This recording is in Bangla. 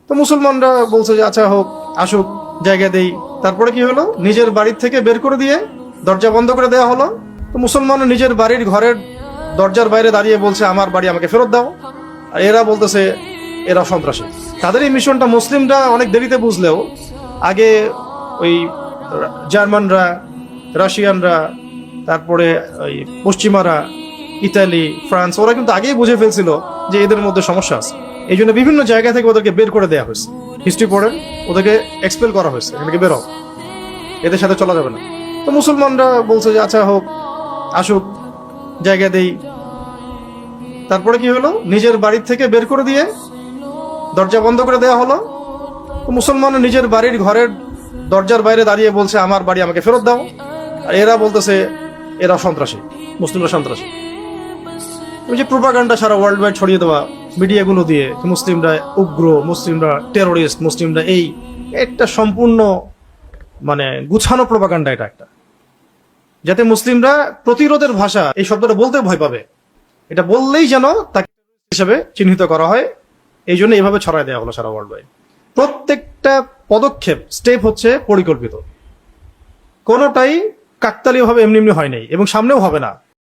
তো মুসলমানরা বলছে যে আচ্ছা হোক, আসুক, জায়গা দেই। তারপরে কি হলো, নিজের বাড়ির থেকে বের করে দিয়ে দরজা বন্ধ করে দেওয়া হলো। তো মুসলমান নিজের বাড়ির ঘরের দরজার বাইরে দাঁড়িয়ে বলছে আমার বাড়ি আমাকে ফেরত দাও। আর এরা বলতেছে এরা সন্ত্রাসী। তাদের এই মিশনটা মুসলিমরা অনেক দেরিতে বুঝলেও আগে ওই জার্মানরা, রাশিয়ানরা, তারপরে ওই পশ্চিমারা, ইতালি, ফ্রান্স, ওরা কিন্তু আগেই বুঝে ফেলছিল যে এদের মধ্যে সমস্যা আছে। এই জন্য বিভিন্ন জায়গা থেকে ওদেরকে বের করে দেওয়া হয়েছে। হিস্ট্রি পড়েন, ওদেরকে এক্সপেল করা হয়েছে, এখান থেকে বেরো, এদের সাথে চলা যাবে না। তো মুসলমানরা বলছে যে আচ্ছা হোক, আসুক, জায়গা দেই। তারপরে কি হলো, নিজের বাড়ির থেকে বের করে দিয়ে দরজা বন্ধ করে দেওয়া হলো। তো মুসলমান নিজের বাড়ির ঘরের দরজার বাইরে দাঁড়িয়ে বলছে আমার বাড়ি আমাকে ফেরত দাও। আর এরা বলতেছে এরা সন্ত্রাসী, মুসলিমরা সন্ত্রাসী। ওই যে প্রোপাগান্ডা সারা ওয়ার্ল্ড ওয়াইড ছড়িয়ে দেওয়া মিডিয়াগুলো দিয়ে, মুসলিমরা উগ্র, মুসলিমরা টেরোরিস্ট, মুসলিমরা এই, একটা সম্পূর্ণ মানে গুছানো প্রোপাগান্ডা এটা একটা, যাতে মুসলিমরা প্রতিরোধের ভাষা এই শব্দটা বলতে ভয় পাবে। এটা বললেই যেন তাকে হিসেবে চিহ্নিত করা হয়। এই জন্য এইভাবে ছড়ায় দেওয়া হলো সারা ওয়ার্ল্ড ওয়াইড। প্রত্যেকটা পদক্ষেপ, স্টেপ হচ্ছে পরিকল্পিত, কোনোটাই কাকতালীয় ভাবে এমনি এমনি হয় নাই এবং সামনেও হবে না।